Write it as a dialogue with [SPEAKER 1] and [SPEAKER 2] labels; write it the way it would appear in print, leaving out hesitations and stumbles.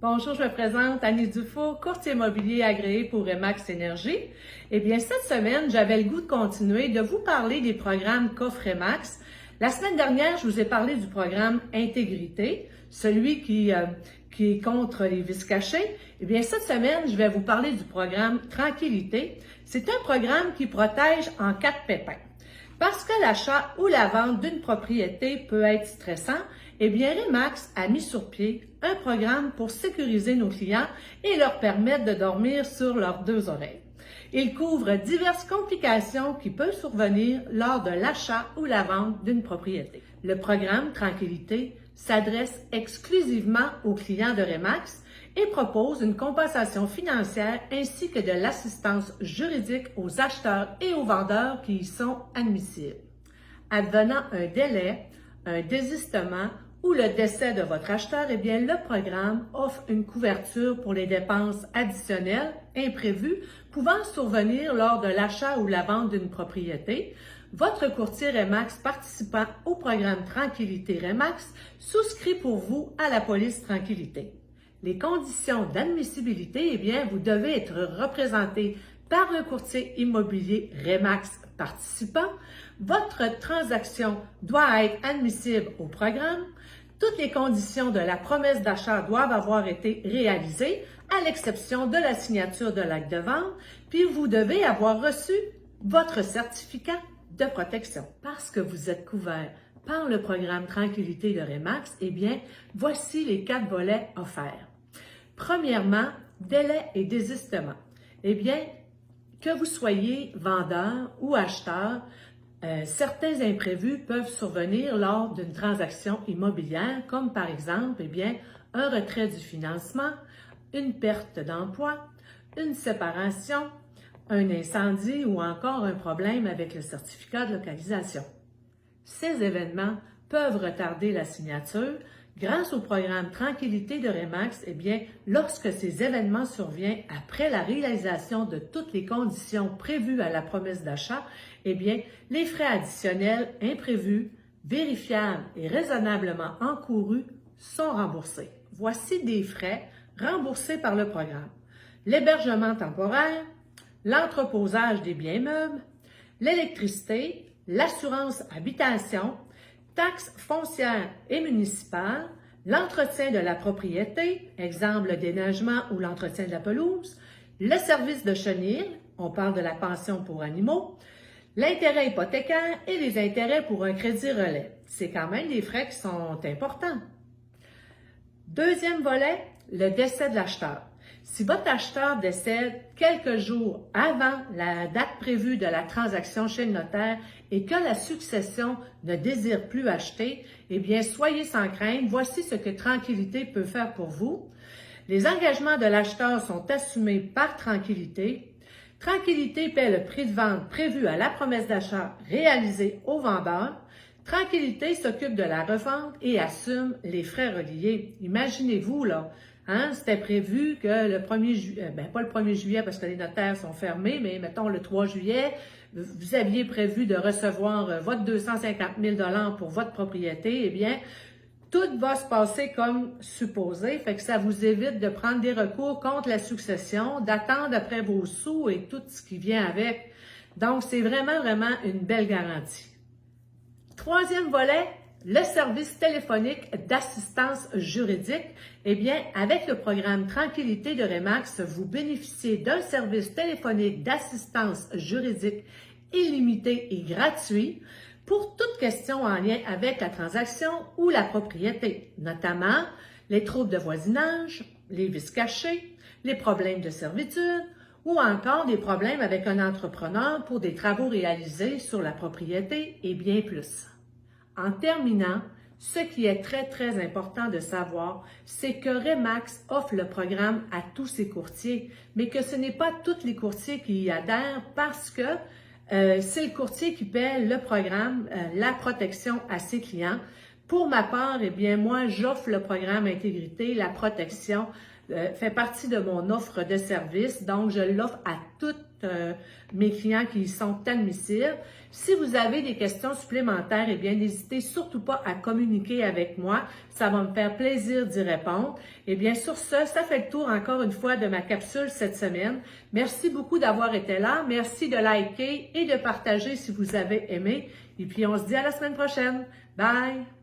[SPEAKER 1] Bonjour, je me présente Annie Dufault, courtier immobilier agréé pour Remax Énergie. Eh bien, cette semaine, j'avais le goût de continuer de vous parler des programmes qu'offre Remax. La semaine dernière, je vous ai parlé du programme Intégrité, celui qui est contre les vices cachés. Eh bien, cette semaine, je vais vous parler du programme Tranquillité. C'est un programme qui protège en cas de pépin. Parce que l'achat ou la vente d'une propriété peut être stressant, eh bien, Remax a mis sur pied un programme pour sécuriser nos clients et leur permettre de dormir sur leurs deux oreilles. Il couvre diverses complications qui peuvent survenir lors de l'achat ou la vente d'une propriété. Le programme Tranquillité s'adresse exclusivement aux clients de Remax et propose une compensation financière ainsi que de l'assistance juridique aux acheteurs et aux vendeurs qui y sont admissibles. Advenant un délai, un désistement ou le décès de votre acheteur, eh bien, le programme offre une couverture pour les dépenses additionnelles imprévues pouvant survenir lors de l'achat ou la vente d'une propriété. Votre courtier Remax participant au programme Tranquillité Remax souscrit pour vous à la police Tranquillité. Les conditions d'admissibilité, eh bien, vous devez être représenté par un courtier immobilier Remax participant. Votre transaction doit être admissible au programme. Toutes les conditions de la promesse d'achat doivent avoir été réalisées, à l'exception de la signature de l'acte de vente, puis vous devez avoir reçu votre certificat de protection. Parce que vous êtes couvert par le programme Tranquillité de Remax, eh bien, voici les 4 volets offerts. Premièrement, délai et désistement. Eh bien, que vous soyez vendeur ou acheteur, certains imprévus peuvent survenir lors d'une transaction immobilière, comme par exemple, eh bien, un retrait du financement, une perte d'emploi, une séparation, un incendie ou encore un problème avec le certificat de localisation. Ces événements peuvent retarder la signature. Grâce au programme Tranquillité de Remax, eh bien, lorsque ces événements surviennent après la réalisation de toutes les conditions prévues à la promesse d'achat, eh bien, les frais additionnels imprévus, vérifiables et raisonnablement encourus sont remboursés. Voici des frais remboursés par le programme. L'hébergement temporaire, l'entreposage des biens meubles, l'électricité, l'assurance habitation, taxes foncières et municipales, l'entretien de la propriété, exemple le déneigement ou l'entretien de la pelouse, le service de chenil, on parle de la pension pour animaux, l'intérêt hypothécaire et les intérêts pour un crédit relais. C'est quand même des frais qui sont importants. Deuxième volet, le décès de l'acheteur. Si votre acheteur décède quelques jours avant la date prévue de la transaction chez le notaire et que la succession ne désire plus acheter, eh bien, soyez sans crainte. Voici ce que Tranquillité peut faire pour vous. Les engagements de l'acheteur sont assumés par Tranquillité. Tranquillité paie le prix de vente prévu à la promesse d'achat réalisée au vendeur. Tranquillité s'occupe de la revente et assume les frais reliés. Imaginez-vous, là, c'était prévu que le 1er juillet, pas le 1er juillet parce que les notaires sont fermés, mais mettons le 3 juillet, vous aviez prévu de recevoir votre 250 000 $ pour votre propriété, eh bien, tout va se passer comme supposé, fait que ça vous évite de prendre des recours contre la succession, d'attendre après vos sous et tout ce qui vient avec. Donc, c'est vraiment une belle garantie. Troisième volet, le service téléphonique d'assistance juridique. Eh bien, avec le programme Tranquillité de Remax, vous bénéficiez d'un service téléphonique d'assistance juridique illimité et gratuit pour toute question en lien avec la transaction ou la propriété, notamment les troubles de voisinage, les vices cachés, les problèmes de servitude ou encore des problèmes avec un entrepreneur pour des travaux réalisés sur la propriété et bien plus. En terminant, ce qui est très important de savoir, c'est que Remax offre le programme à tous ses courtiers, mais que ce n'est pas tous les courtiers qui y adhèrent parce que c'est le courtier qui paie le programme, la protection à ses clients. Pour ma part, eh bien, moi, j'offre le programme Intégrité, la protection fait partie de mon offre de service, donc je l'offre à toutes mes clients qui sont admissibles. Si vous avez des questions supplémentaires, eh bien, n'hésitez surtout pas à communiquer avec moi. Ça va me faire plaisir d'y répondre. Eh bien, sur ce, ça fait le tour encore une fois de ma capsule cette semaine. Merci beaucoup d'avoir été là. Merci de liker et de partager si vous avez aimé. Et puis, on se dit à la semaine prochaine. Bye!